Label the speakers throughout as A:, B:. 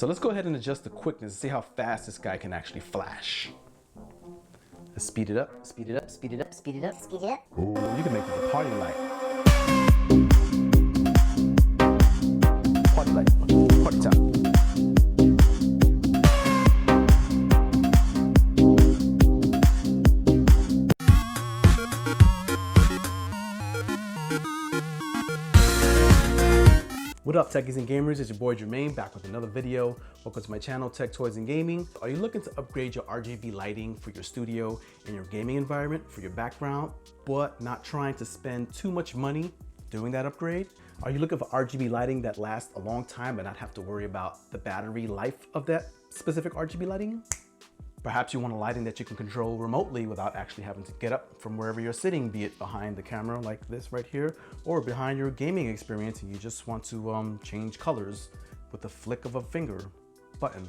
A: So let's go ahead and adjust the quickness, see how fast this guy can actually flash. Let's speed it up, speed it up, speed it up, speed it up, speed it up. Ooh, you can make this a party light. Party light, party time. What up, techies and gamers? It's your boy Jermaine back with another video. Welcome to my channel, TekToyZGaming. Are you looking to upgrade your RGB lighting for your studio and your gaming environment for your background, but not trying to spend too much money doing that upgrade? Are you looking for RGB lighting that lasts a long time but not have to worry about the battery life of that specific RGB lighting? Perhaps you want a lighting that you can control remotely without actually having to get up from wherever you're sitting, be it behind the camera like this right here, or behind your gaming experience, and you just want to change colors with the flick of a finger button.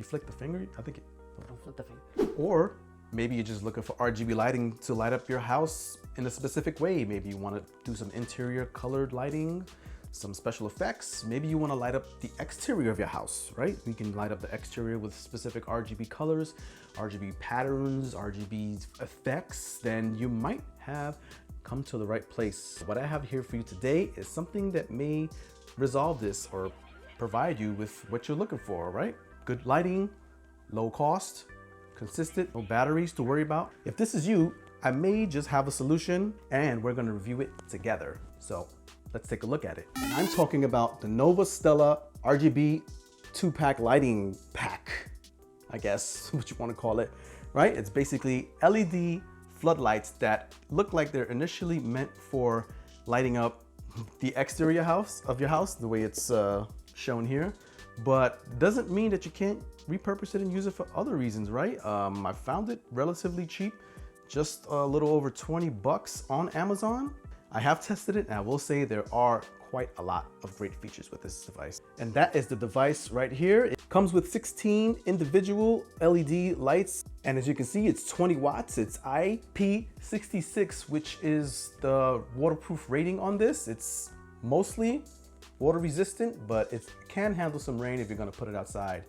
A: You flick the finger? I think don't flick the finger. Or maybe you're just looking for RGB lighting to light up your house in a specific way. Maybe you want to do some interior colored lighting, some special effects. Maybe you want to light up the exterior of your house, right? You can light up the exterior with specific RGB colors, RGB patterns, RGB effects. Then you might have come to the right place. What I have here for you today is something that may resolve this or provide you with what you're looking for, right? Good lighting, low cost, consistent, no batteries to worry about. If this is you, I may just have a solution and we're going to review it together. So let's take a look at it. And I'm talking about the NovoStella RGB 2-pack lighting pack, I guess, what you want to call it, right? It's basically LED floodlights that look like they're initially meant for lighting up the exterior of your house, the way it's shown here, but doesn't mean that you can't repurpose it and use it for other reasons, right? I found it relatively cheap, just a little over 20 bucks on Amazon. I have tested it and I will say there are quite a lot of great features with this device. And that is the device right here. It comes with 16 individual LED lights. And as you can see, it's 20 watts. It's IP66, which is the waterproof rating on this. It's mostly water resistant, but it can handle some rain if you're gonna put it outside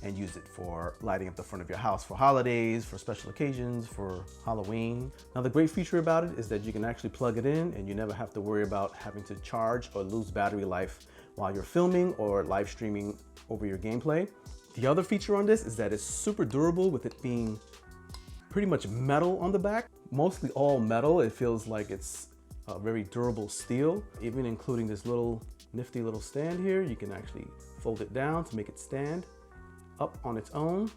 A: and use it for lighting up the front of your house for holidays, for special occasions, for Halloween. Now, the great feature about it is that you can actually plug it in and you never have to worry about having to charge or lose battery life while you're filming or live streaming over your gameplay. The other feature on this is that it's super durable, with it being pretty much metal on the back, mostly all metal. It feels like it's a very durable steel, even including this little nifty little stand here. You can actually fold it down to make it stand up on its own.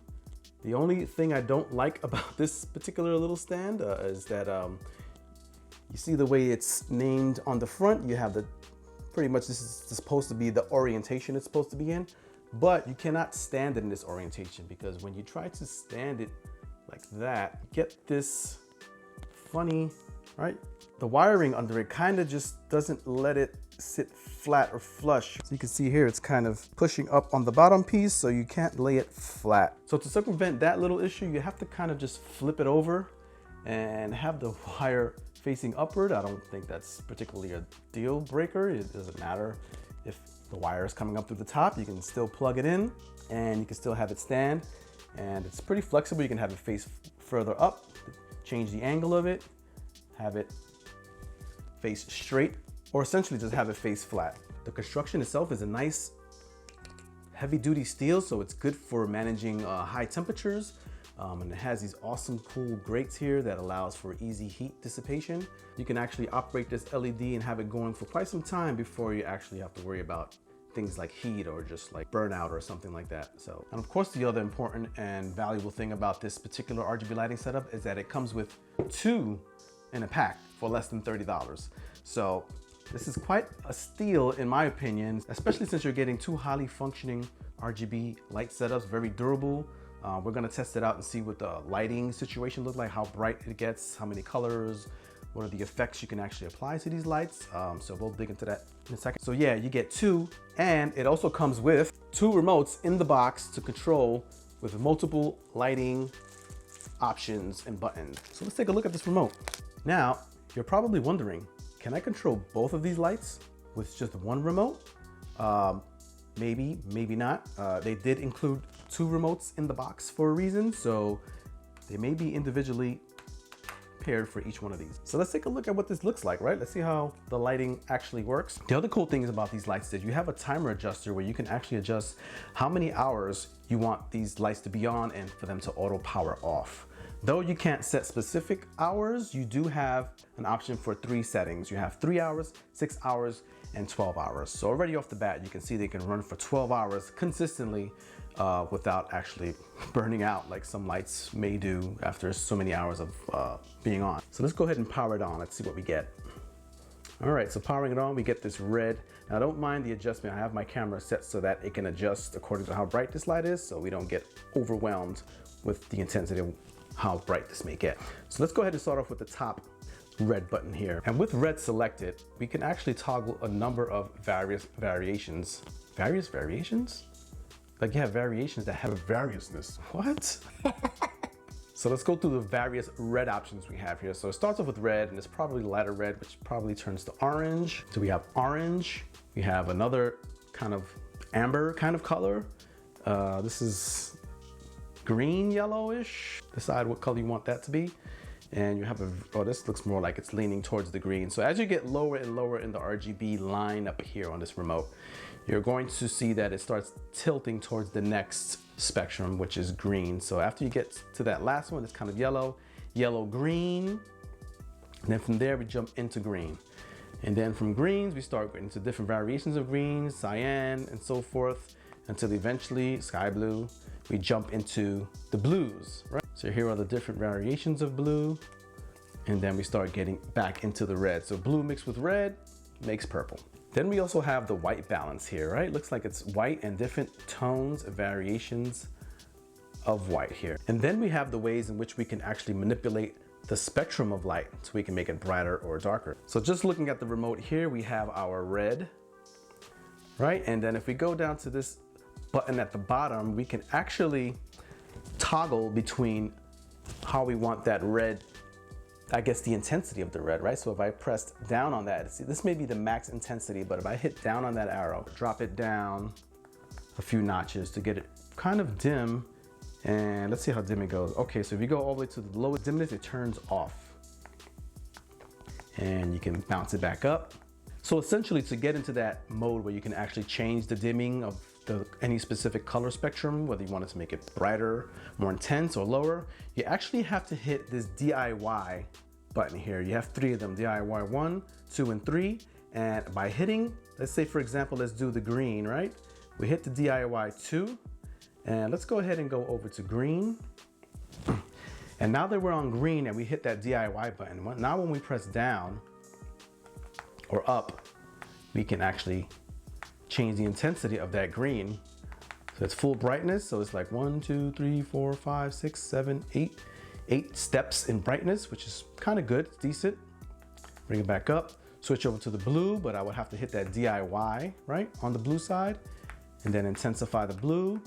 A: The only thing I don't like about this particular little stand is that you see the way it's named on the front. You have the pretty much, this is supposed to be the orientation it's supposed to be in, but you cannot stand it in this orientation, because when you try to stand it like that, you get this funny, right? The wiring under it kind of just doesn't let it sit flat or flush. So you can see here, it's kind of pushing up on the bottom piece, so you can't lay it flat. So to circumvent that little issue, you have to kind of just flip it over and have the wire facing upward. I don't think that's particularly a deal breaker. It doesn't matter if the wire is coming up through the top. You can still plug it in and you can still have it stand, and it's pretty flexible. You can have it face further up, change the angle of it, have it face straight, or essentially just have it face flat. The construction itself is a nice heavy duty steel, so it's good for managing high temperatures. And it has these awesome cool grates here that allows for easy heat dissipation. You can actually operate this LED and have it going for quite some time before you actually have to worry about things like heat or just like burnout or something like that. So, and of course, the other important and valuable thing about this particular RGB lighting setup is that it comes with 2 in a pack for less than $30. So this is quite a steal in my opinion, especially since you're getting 2 highly functioning RGB light setups, very durable. We're gonna test it out and see what the lighting situation looks like, how bright it gets, how many colors, what are the effects you can actually apply to these lights. So we'll dig into that in a second. So yeah, you get 2, and it also comes with 2 remotes in the box to control with multiple lighting options and buttons. So let's take a look at this remote. Now, you're probably wondering, can I control both of these lights with just one remote? maybe, maybe not. They did include 2 remotes in the box for a reason, so they may be individually paired for each one of these. So let's take a look at what this looks like, right? Let's see how the lighting actually works. The other cool thing is about these lights is you have a timer adjuster where you can actually adjust how many hours you want these lights to be on and for them to auto power off. Though you can't set specific hours, you do have an option for 3 settings. You have 3 hours, 6 hours, and 12 hours. So already off the bat, you can see they can run for 12 hours consistently without actually burning out like some lights may do after so many hours of being on. So let's go ahead and power it on. Let's see what we get. All right, so powering it on, we get this red. Now don't mind the adjustment. I have my camera set so that it can adjust according to how bright this light is, so we don't get overwhelmed with the intensity of how bright this may get. So let's go ahead and start off with the top red button here. And with red selected, we can actually toggle a number of various variations. Various variations? Like you have variations that have a variousness. What? So let's go through the various red options we have here. So it starts off with red, and it's probably lighter red, which probably turns to orange. So we have orange. We have another kind of amber kind of color. This is green yellowish. Decide what color you want that to be. And you have this looks more like it's leaning towards the green. So as you get lower and lower in the RGB line up here on this remote, you're going to see that it starts tilting towards the next spectrum, which is green. So after you get to that last one, it's kind of yellow, yellow, green. And then from there, we jump into green. And then from greens, we start getting into different variations of greens, cyan, and so forth, until eventually sky blue, we jump into the blues, right? So here are the different variations of blue. And then we start getting back into the red. So blue mixed with red makes purple. Then we also have the white balance here, right? Looks like it's white and different tones, variations of white here. And then we have the ways in which we can actually manipulate the spectrum of light so we can make it brighter or darker. So just looking at the remote here, we have our red, right? And then if we go down to this button at the bottom, we can actually toggle between how we want that red, I guess the intensity of the red, right? So if I pressed down on that, see, this may be the max intensity, but if I hit down on that arrow, drop it down a few notches to get it kind of dim, and let's see how dim it goes. Okay, so if you go all the way to the lowest dimness, it turns off. And you can bounce it back up. So essentially to get into that mode where you can actually change the dimming of any specific color spectrum, whether you want it to make it brighter, more intense, or lower, you actually have to hit this DIY button here. You have 3 of them, DIY 1, 2, and 3. And by hitting, let's say for example, let's do the green, right? We hit the DIY 2, and let's go ahead and go over to green. And now that we're on green and we hit that DIY button, now when we press down or up, we can actually change the intensity of that green. So it's full brightness. So it's like 1, 2, 3, 4, 5, 6, 7, 8 steps in brightness, which is kind of good, it's decent. Bring it back up, switch over to the blue, but I would have to hit that DIY, right, on the blue side, and then intensify the blue,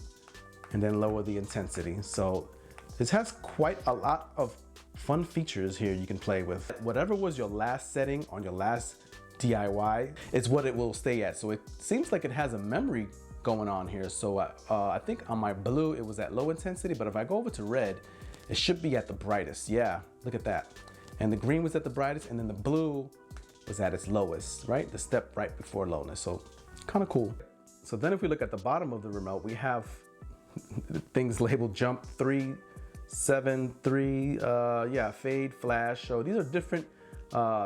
A: and then lower the intensity. So this has quite a lot of fun features here you can play with. Whatever was your last setting on your last DIY is what it will stay at. So it seems like it has a memory going on here. So I think on my blue, it was at low intensity, but if I go over to red, it should be at the brightest. Yeah, look at that. And the green was at the brightest, and then the blue was at its lowest, right? The step right before lowness. So kind of cool. So then if we look at the bottom of the remote, we have things labeled jump 3, 7, 3, yeah, fade, flash. So these are different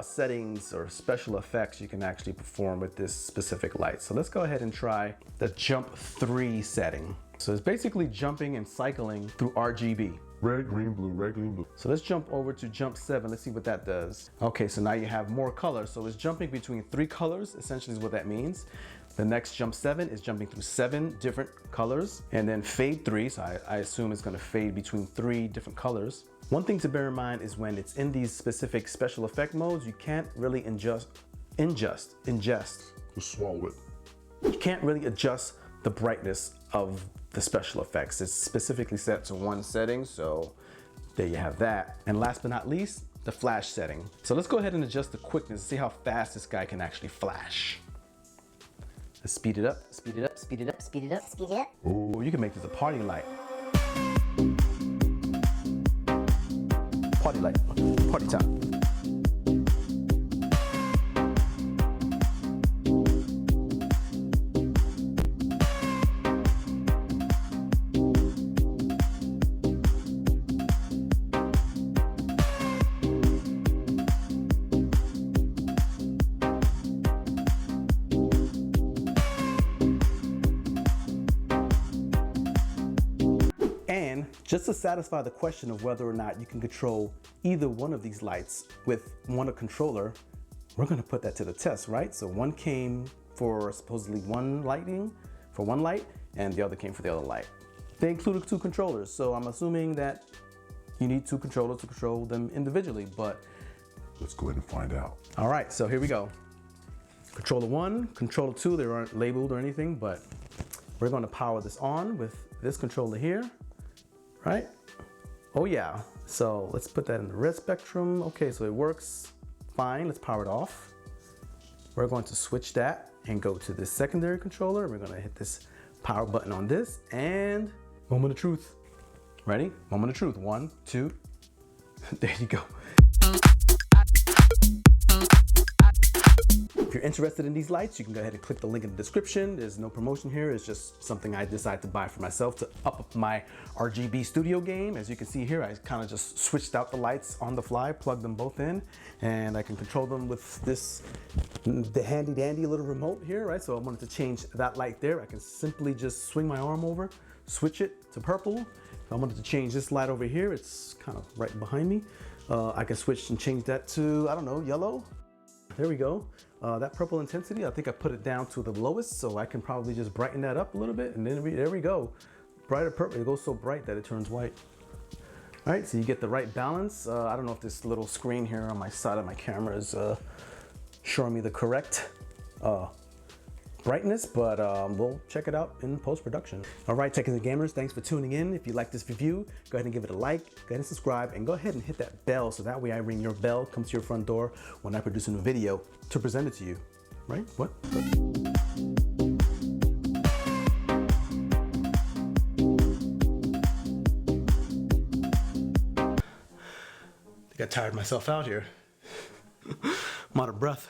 A: settings or special effects you can actually perform with this specific light. So let's go ahead and try the jump 3 setting. So it's basically jumping and cycling through RGB.
B: Red, green, blue, red, green, blue.
A: So let's jump over to jump 7. Let's see what that does. Okay, so now you have more colors. So it's jumping between 3 colors, essentially is what that means. The next jump 7 is jumping through 7 different colors. And then fade 3, so I assume it's gonna fade between 3 different colors. One thing to bear in mind is when it's in these specific special effect modes, you can't really ingest.
B: Just swallow it.
A: You can't really adjust the brightness of the special effects. It's specifically set to one setting, so there you have that. And last but not least, the flash setting. So let's go ahead and adjust the quickness, see how fast this guy can actually flash. Let's speed it up, speed it up, speed it up, speed it up, speed it up. Oh, you can make this a party light. Party light, party time. And just to satisfy the question of whether or not you can control either one of these lights with one controller, we're gonna put that to the test, right? So one came for supposedly one lighting, for one light, and the other came for the other light. They included 2 controllers, so I'm assuming that you need 2 controllers to control them individually, but
B: Let's go ahead and find out.
A: all right, so here we go. Controller 1, controller 2, they aren't labeled or anything, but we're gonna power this on with this controller here. Right? Oh yeah. So let's put that in the red spectrum. Okay, so it works fine. Let's power it off. We're going to switch that and go to the secondary controller. We're going to hit this power button on this and moment of truth. Ready? Moment of truth. 1, 2. There you go. If you're interested in these lights, you can go ahead and click the link in the description. There's no promotion here. It's just something I decided to buy for myself to up my RGB studio game. As you can see here, I kind of just switched out the lights on the fly, plugged them both in, and I can control them with the handy dandy little remote here, right? So I wanted to change that light there. I can simply just swing my arm over, switch it to purple. If I wanted to change this light over here, it's kind of right behind me. I can switch and change that to, I don't know, yellow. There we go. That purple intensity, I think I put it down to the lowest, so I can probably just brighten that up a little bit, and then there we go. Brighter purple, it goes so bright that it turns white. All right, so you get the right balance. I don't know if this little screen here on my side of my camera is showing me the correct brightness, but we'll check it out in post-production. All right, Tekkers and Gamers, thanks for tuning in. If you like this review, go ahead and give it a like, go ahead and subscribe, and go ahead and hit that bell so that way I ring your bell, come to your front door when I produce a new video to present it to you. Right? What? I think I tired myself out here. I'm out of breath.